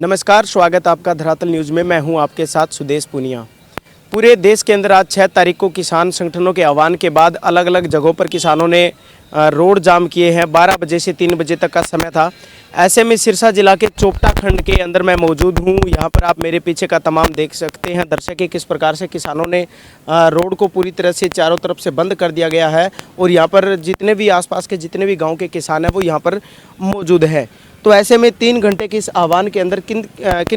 नमस्कार, स्वागत आपका धरातल न्यूज़ में। मैं हूं आपके साथ सुदेश पुनिया। पूरे देश के अंदर आज 6 तारीख को किसान संगठनों के आह्वान के बाद अलग अलग जगहों पर किसानों ने रोड जाम किए हैं। 12 बजे से 3 बजे तक का समय था। ऐसे में सिरसा जिला के चोपटा खंड के अंदर मैं मौजूद हूं। यहां पर आप मेरे पीछे का तमाम देख सकते हैं दर्शक कि किस प्रकार से किसानों ने रोड को पूरी तरह से चारों तरफ से बंद कर दिया गया है और यहाँ पर जितने भी आसपास के जितने भी गाँव के किसान हैं वो यहाँ पर मौजूद हैं। तो ऐसे में 3 घंटे के इस आह्वान के अंदर किन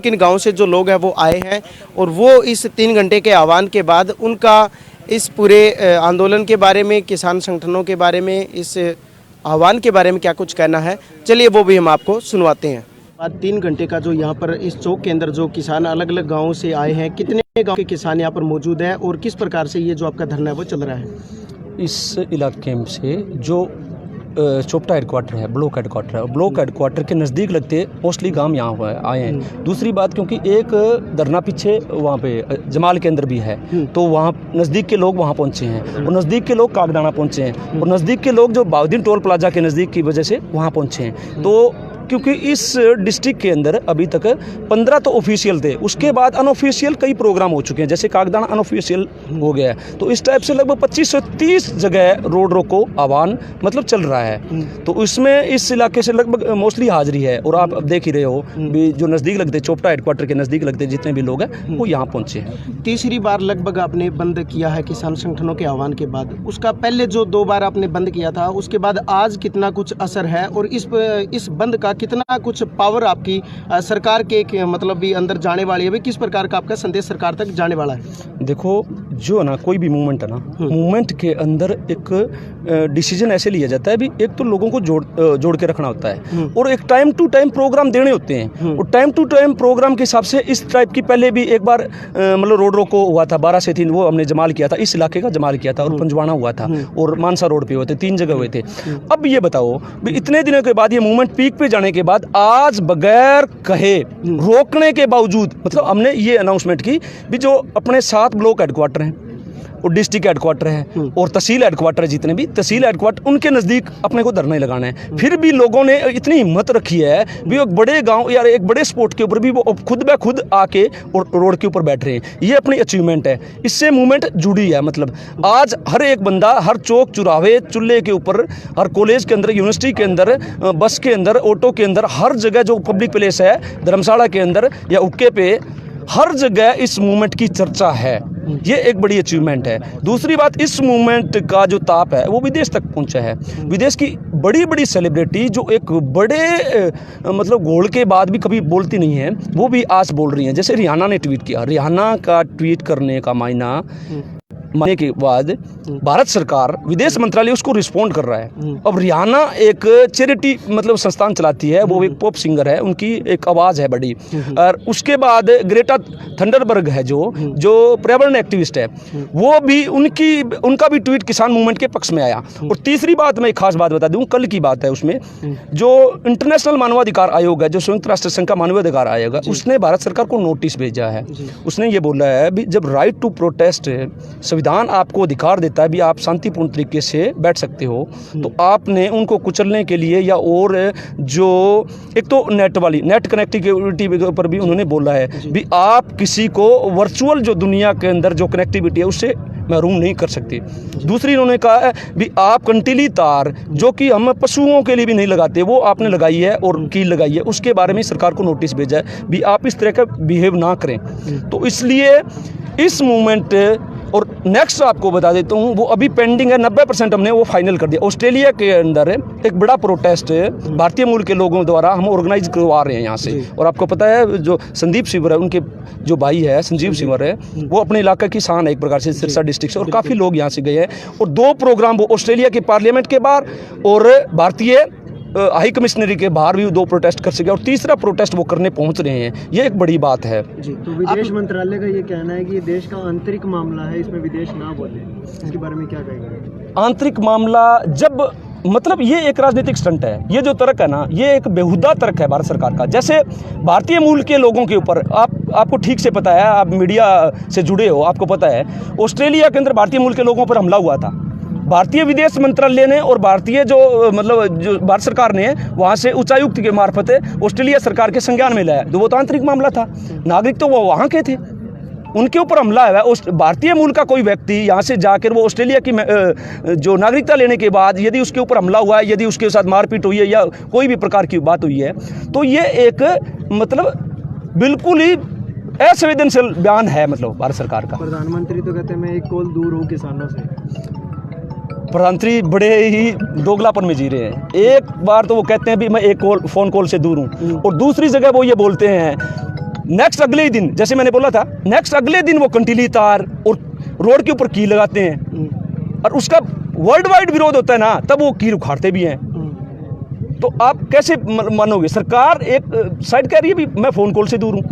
किन गाँव से जो लोग हैं वो आए हैं और वो इस 3 घंटे के आह्वान के बाद उनका इस पूरे आंदोलन के बारे में, किसान संगठनों के बारे में, इस आह्वान के बारे में क्या कुछ कहना है, चलिए वो भी हम आपको सुनवाते हैं। बाद 3 घंटे का जो यहाँ पर इस चौक के अंदर जो किसान अलग अलग गाँवों से आए हैं, कितने गाँव के किसान यहाँ पर मौजूद हैं और किस प्रकार से ये जो आपका धरना है वो चल रहा है? इस इलाके में से जो चोपटा हेडक्वार्टर है, ब्लॉक हेडक्वार्टर है, ब्लॉक हेडक्वार्टर के नज़दीक लगते मोस्टली गांव यहाँ आए हैं। दूसरी बात, क्योंकि एक धरना पीछे वहाँ पे जमाल के अंदर भी है, तो वहाँ नज़दीक के लोग वहाँ पहुँचे हैं और नज़दीक के लोग कागदाना पहुँचे हैं और नज़दीक के लोग जो बाउद्दीन टोल प्लाजा के नज़दीक की वजह से वहाँ पहुँचे हैं। तो क्योंकि इस डिस्ट्रिक्ट के अंदर अभी तक 15 तो ऑफिशियल थे, उसके बाद अनऑफिशियल कई प्रोग्राम हो चुके हैं, जैसे कागदाना अनऑफिशियल हो गया है। तो इस टाइप से लगभग 25 से 30 जगह रोड रोको आह्वान मतलब चल रहा है। तो इसमें इस इलाके से लगभग मोस्टली हाजिरी है और आप अब देख ही रहे हो भी जो नज़दीक लगते चोपटा हेडक्वार्टर के नज़दीक लगते जितने भी लोग हैं वो यहाँ पहुँचे हैं। तीसरी बार लगभग आपने बंद किया है किसान संगठनों के आह्वान के बाद। उसका पहले जो 2 बार आपने बंद किया था उसके बाद आज कितना कुछ असर है और इस बंद का कितना कुछ पावर आपकी सरकार के मतलब भी अंदर जाने वाली है? किस प्रकार का आपका संदेश सरकार तक जाने वाला है? देखो, जो ना कोई भी मूवमेंट है ना, मूवमेंट के अंदर एक डिसीजन ऐसे लिया जाता है भी एक तो लोगों को जोड़ के रखना होता है और एक टाइम टू टाइम प्रोग्राम देने होते हैं और टाइम टू टाइम प्रोग्राम के हिसाब से इस टाइप की पहले भी एक बार मतलब रोड रोको हुआ था 12 से 3, वो हमने जमाल किया था, इस इलाके का जमाल किया था और पंजवाना हुआ था और मानसा रोड पे हुए थे, 3 जगह हुए थे। अब ये बताओ भी इतने दिनों के बाद ये मूवमेंट पीक पे जाने के बाद आज बगैर कहे रोकने के बावजूद मतलब हमने ये अनाउंसमेंट की भी जो अपने 7 ब्लॉक हेडक्वार्टर हैं और डिस्ट्रिक्ट हेडक्वार्टर है और तहसील हेडक्वार्टर, जितने भी तहसील हेडक्वार्टर उनके नज़दीक अपने को धरना लगाना है। फिर भी लोगों ने इतनी हिम्मत रखी है भी एक बड़े गांव या एक बड़े स्पॉट के ऊपर भी वो खुद ब खुद आके और रोड के ऊपर बैठ रहे हैं। ये अपनी अचीवमेंट है, इससे मूवमेंट जुड़ी है। मतलब आज हर एक बंदा हर चौक चौराहे चूल्हे के ऊपर, हर कॉलेज के अंदर, यूनिवर्सिटी के अंदर, बस के अंदर, ऑटो के अंदर, हर जगह जो पब्लिक प्लेस है, धर्मशाला के अंदर या उक्के पे, हर जगह इस मूवमेंट की चर्चा है। ये एक बड़ी अचीवमेंट है। दूसरी बात, इस मूवमेंट का जो ताप है वो विदेश तक पहुंचा है। विदेश की बड़ी बड़ी सेलिब्रिटी जो एक बड़े मतलब गोल के बाद भी कभी बोलती नहीं है, वो भी आज बोल रही हैं। जैसे रिहाना ने ट्वीट किया, रिहाना का ट्वीट करने का मायना मानने के बाद भारत सरकार विदेश मंत्रालय उसको रिस्पॉन्ड कर रहा है। अब रिहाना एक चैरिटी मतलब संस्थान चलाती है, वो एक पॉप सिंगर है, उनकी एक आवाज़ है बड़ी। और उसके बाद ग्रेटा थंडरबर्ग है जो पर्यावरण एक्टिविस्ट है, वो भी उनका भी ट्वीट किसान मूवमेंट के पक्ष में आया। और तीसरी बात, मैं एक खास बात बता दूं, कल की बात है, उसमें जो इंटरनेशनल मानवाधिकार आयोग है, जो संयुक्त राष्ट्र संघ का मानवाधिकार आयोग है, उसने भारत सरकार को नोटिस भेजा है। उसने ये बोला है भी जब राइट टू प्रोटेस्ट संविधान आपको अधिकार देता है भी आप शांतिपूर्ण तरीके से बैठ सकते हो, तो आपने उनको कुचलने के लिए या और जो एक तो नेट कनेक्टिविटी के ऊपर भी उन्होंने बोला है भी आप किसी को वर्चुअल जो दुनिया के अंदर जो कनेक्टिविटी है उससे महरूम नहीं कर सकते। दूसरी इन्होंने कहा है भी आप कंटीली तार जो कि हम पशुओं के लिए भी नहीं लगाते, वो आपने लगाई है और कील लगाई है, उसके बारे में सरकार को नोटिस भेजा है भी आप इस तरह का बिहेव ना करें। तो इसलिए इस मूवमेंट और नेक्स्ट आपको बता देता हूँ, वो अभी पेंडिंग है, 90% हमने वो फाइनल कर दिया। ऑस्ट्रेलिया के अंदर एक बड़ा प्रोटेस्ट भारतीय मूल के लोगों द्वारा हम ऑर्गेनाइज करवा रहे हैं यहाँ से। और आपको पता है जो संदीप सिवर है, उनके जो भाई है संजीव सिवर है, वो अपने इलाका की शान है एक प्रकार से, सिरसा डिस्ट्रिक्ट से, और काफ़ी लोग यहाँ से गए हैं। और 2 प्रोग्राम वो ऑस्ट्रेलिया के पार्लियामेंट के बाहर और भारतीय हाई कमिश्नरी के बाहर भी 2 प्रोटेस्ट कर सके और तीसरा प्रोटेस्ट वो करने पहुंच रहे हैं। ये एक बड़ी बात है जी। तो विदेश मंत्रालय का ये कहना है कि ये देश का आंतरिक मामला है, इसमें विदेश ना बोले, इसके बारे में क्या कहेंगे? आंतरिक मामला जब मतलब ये एक राजनीतिक स्टंट है, ये जो तर्क है ना, ये एक बेहुदा तर्क है भारत सरकार का। जैसे भारतीय मूल के लोगों के ऊपर आपको ठीक से पता है, आप मीडिया से जुड़े हो, आपको पता है ऑस्ट्रेलिया के अंदर भारतीय मूल के लोगों पर हमला हुआ था भारतीय विदेश मंत्रालय ने और भारतीय जो मतलब जो भारत सरकार ने वहाँ से उच्चायुक्त के मार्फत ऑस्ट्रेलिया सरकार के संज्ञान में लाया। तो वो तो आंतरिक मामला था, नागरिक तो वो वहाँ के थे, उनके ऊपर हमला है। भारतीय मूल का कोई व्यक्ति यहाँ से जाकर वो ऑस्ट्रेलिया की जो नागरिकता लेने के बाद यदि उसके ऊपर हमला हुआ है, यदि उसके साथ मारपीट हुई है या कोई भी प्रकार की बात हुई है, तो ये एक मतलब बिल्कुल ही असंवेदनशील बयान है मतलब भारत सरकार का। प्रधानमंत्री तो कहते हैं मैं एक कॉल दूर हूँ किसानों से। प्रधानमंत्री बड़े ही दोगलापन में जी रहे हैं। एक बार तो वो कहते हैं भी मैं एक फ़ोन कॉल से दूर हूँ, और दूसरी जगह वो ये बोलते हैं नेक्स्ट अगले ही दिन, जैसे मैंने बोला था, नेक्स्ट अगले दिन वो कंटीली तार और रोड के ऊपर कील लगाते हैं, और उसका वर्ल्ड वाइड विरोध होता है ना, तब वो कील उखाड़ते भी हैं। तो आप कैसे मानोगे? सरकार एक साइड कह रही है भी मैं फ़ोन कॉल से दूर हूँ,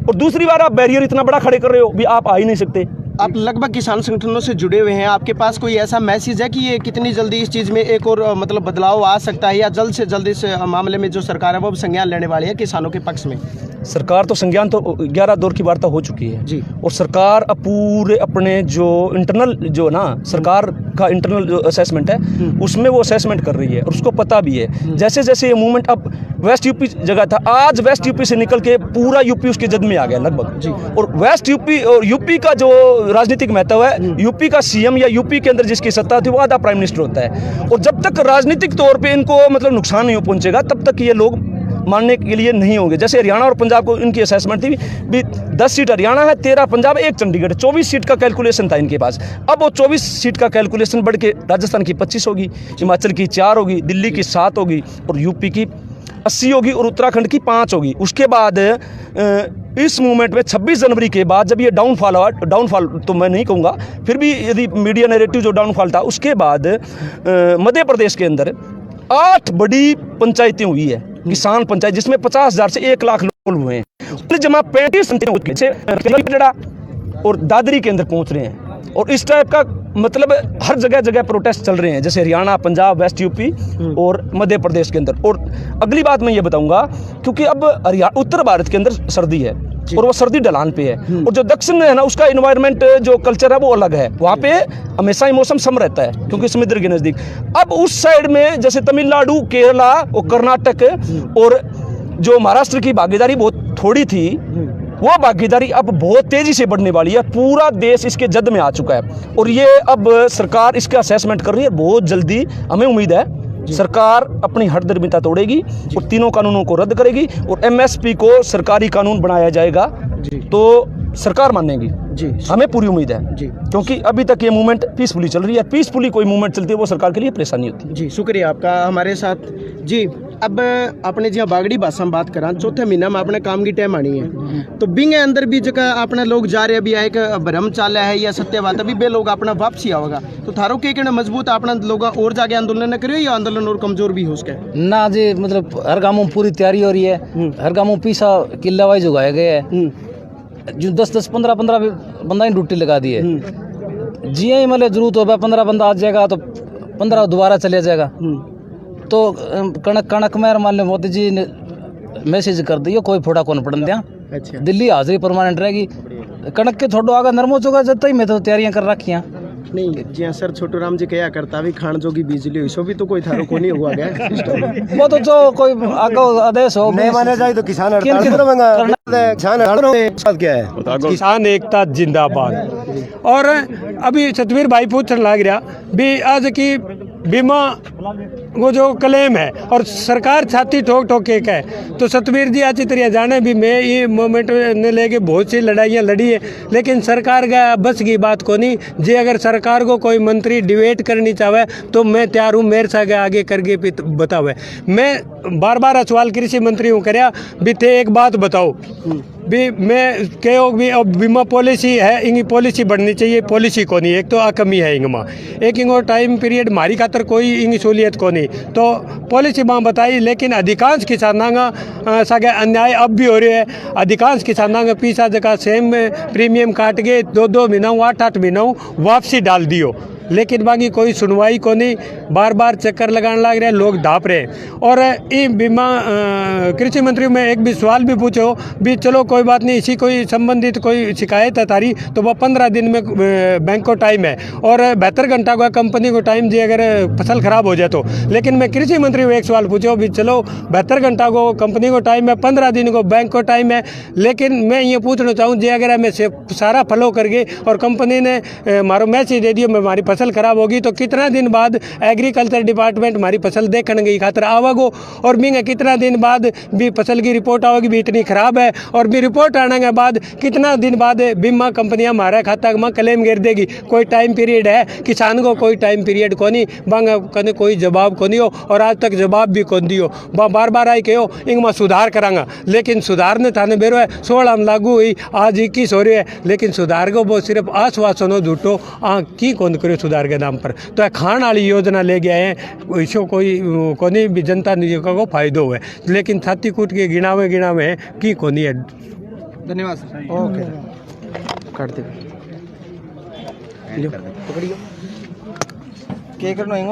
और दूसरी बार आप बैरियर इतना बड़ा खड़े कर रहे हो भी आप आ ही नहीं सकते। आप लगभग किसान संगठनों से जुड़े हुए हैं, आपके पास कोई ऐसा मैसेज है कि ये कितनी जल्दी इस चीज़ में एक और मतलब बदलाव आ सकता है, या जल्द से जल्द इस मामले में जो सरकार है वो संज्ञान लेने वाली है किसानों के पक्ष में? सरकार तो संज्ञान तो 11 दौर की वार्ता हो चुकी है जी, और सरकार अब पूरे अपने जो इंटरनल जो ना सरकार का इंटरनल जो असेसमेंट है उसमें वो असेसमेंट कर रही है, और उसको पता भी है जैसे जैसे ये मूवमेंट अब वेस्ट यूपी जगह था, आज वेस्ट यूपी से निकल के पूरा यूपी उसके जद में आ गया लगभग जी। और वेस्ट यूपी और यूपी का जो राजनीतिक महत्व है, यूपी का सीएम या यूपी के अंदर जिसकी सत्ता थी वो आधा प्राइम मिनिस्टर होता है, और जब तक राजनीतिक तौर पे इनको मतलब नुकसान नहीं पहुंचेगा तब तक ये लोग मानने के लिए नहीं होंगे। जैसे हरियाणा और पंजाब को इनकी असेसमेंट थी भी 10 सीट हरियाणा है, 13 पंजाब, 1 चंडीगढ़, 24 सीट का कैलकुलेशन था इनके पास। अब वो 24 सीट का कैलकुलेशन बढ़ के राजस्थान की 25 होगी, हिमाचल की 4 होगी, दिल्ली की 7 होगी, और यूपी की 80 होगी, और उत्तराखंड की 5 होगी। उसके बाद इस मूवमेंट में 26 जनवरी के बाद जब ये डाउनफॉल हुआ, डाउनफॉल तो मैं नहीं कहूँगा, फिर भी यदि मीडिया नैरेटिव जो डाउनफॉल था, उसके बाद मध्य प्रदेश के अंदर 8 बड़ी पंचायतें हुई है, किसान पंचायत, जिसमें 50,000 से 1 लाख लोग हुए हैं। जमा 35 और दादरी के अंदर पहुंच रहे हैं, और इस टाइप का मतलब हर जगह जगह प्रोटेस्ट चल रहे हैं, जैसे हरियाणा, पंजाब, वेस्ट यूपी और मध्य प्रदेश के अंदर। और अगली बात मैं ये बताऊंगा, क्योंकि अब उत्तर भारत के अंदर सर्दी है और वो सर्दी ढलान पे है, और जो दक्षिण है ना उसका इन्वायरमेंट जो कल्चर है वो अलग है, वहाँ पे हमेशा ही मौसम सम रहता है क्योंकि समुद्र के नज़दीक। अब उस साइड में जैसे तमिलनाडु, केरला और कर्नाटक और जो महाराष्ट्र की भागीदारी बहुत थोड़ी थी, वो भागीदारी अब बहुत तेज़ी से बढ़ने वाली है। पूरा देश इसके जद में आ चुका है, और ये अब सरकार इसका असेसमेंट कर रही है। बहुत जल्दी हमें उम्मीद है सरकार अपनी हठधर्मिता तोड़ेगी और तीनों कानूनों को रद्द करेगी, और एमएसपी को सरकारी कानून बनाया जाएगा, तो सरकार मानेगी जी, हमें पूरी उम्मीद है जी, क्योंकि अभी तक ये मूवमेंट पीसफुली चल रही है। पीसफुली कोई मूवमेंट चलती है वो सरकार के लिए परेशानी होती है जी। शुक्रिया आपका हमारे साथ जी। अब अपने जी बागड़ी भाषा में बात करा, चौथे महीना में अपने काम की टाइम आनी है, तो बिंगे अंदर भी जगह अपने लोग जा रहे अभी एक भ्रम चाला है या सत्यवाद, अभी बे लोग अपना वापसी आवेगा, तो थारो के मजबूत अपना लोग और जाके आंदोलन करियो या आंदोलन और कमजोर भी हो सके ना जी? मतलब हर गाँव में पूरी तैयारी हो रही है, हर गाँव में पीसा किला वाइज उगाए गए हैं, जो 10-10, 15-15 बंदा ही ड्यूटी लगा दी है जी। ही मतलब जरूरत हो 15 बंदा आ जाएगा तो 15 दोबारा चले जाएगा, तो कणक में मान लो मोदी जी ने मैसेज कर दियो कोई फोड़ा कौन पड़न दिया। अच्छा, दिल्ली हाजिरी परमानेंट रहेगी, कणक के छोड़ो आगे नरमो चुका जब तक मैं तो तैयारियां कर रखी हैं। नहीं जी हाँ सर, छोटू राम जी क्या करता भी खान जोगी बिजली हुई, सो भी तो कोई थारो को नहीं हुआ गया वो तो जो कोई आगे आदेश हो नहीं माने जाए तो किसान क्या है किसान एकता जिंदाबाद। और अभी सतवीर भाई पूछने लग रहा भी आज की बीमा वो जो क्लेम है और सरकार छाती ठोक ठोक के है, तो सतवीर जी अच्छी तरह जाने भी मैं ये मोमेंट ने लेके बहुत सी लड़ाइयाँ लड़ी है, लेकिन सरकार का बस की बात को नहीं जी। अगर सरकार को कोई मंत्री डिबेट करनी चाहे तो मैं तैयार हूँ, मेरे साथ आगे करके बतावे। मैं बार बार सवाल कृषि मंत्री हूँ कराया भी थे एक बात बताओ भी मैं कहो भी अब बीमा पॉलिसी है, इंगी पॉलिसी बढ़नी चाहिए, पॉलिसी को नहीं, एक तो आ कमी है इंगमा, एक इंगो टाइम पीरियड मारी खातर कोई इंगी सहूलियत को नहीं, तो पॉलिसी माँ बताई, लेकिन अधिकांश किसाना सागे अन्याय अब भी हो रहे हैं। अधिकांश किसाना का पीछा जगह सेम प्रीमियम काट के 2-2 महीना 8-8 महीना वापसी डाल दियो, लेकिन बाकी कोई सुनवाई को नहीं, बार बार चक्कर लगाने लग रहे, लोग दाप रहे। और ये बीमा कृषि मंत्री में एक भी सवाल भी पूछो भी चलो कोई बात नहीं, इसी कोई संबंधित कोई शिकायत है तारी तो वह 15 दिन में बैंक को टाइम है और 72 घंटा का कंपनी को टाइम दिए अगर फसल खराब हो जाए तो। लेकिन मैं कृषि मंत्री को एक सवाल पूछो भी चलो 72 घंटा को कंपनी को टाइम है, 15 दिन को बैंक को टाइम है, लेकिन मैं ये पूछना चाहूँ जे अगर हमें से सारा फॉलो करके और कंपनी ने मारो मैसेज दे दियो मैं हमारी फसल खराब होगी तो कितना दिन बाद एग्रीकल्चर डिपार्टमेंट हमारी फसल देखने की खातर आवागो और भी कितना दिन बाद भी फसल की रिपोर्ट आओगी भी इतनी खराब है और भी रिपोर्ट आने के बाद कितना दिन बाद बीमा कंपनियां हमारे खाता में क्लेम गिर देगी। कोई टाइम पीरियड है? किसान को कोई टाइम पीरियड को नहीं, बांग कने कोई जवाब को नहीं हो और आज तक जवाब भी कौन दियो। बार बार आई कहो इनमें सुधार करांगा, लेकिन सुधारने थाने बेरो है 16 में लागू हुई, आज 21 हो रही है, लेकिन सुधार को वो सिर्फ आश्वासन हो झूठो की कौन करे सुधार के नाम पर। तो खान वाली योजना ले गए हैं, इसको कोई नहीं भी जनता को फायदो है, लेकिन छाती कूट के गिनावे की कोनी है। धन्यवाद सर। ओके काट दे पकड़ियो क्या करना है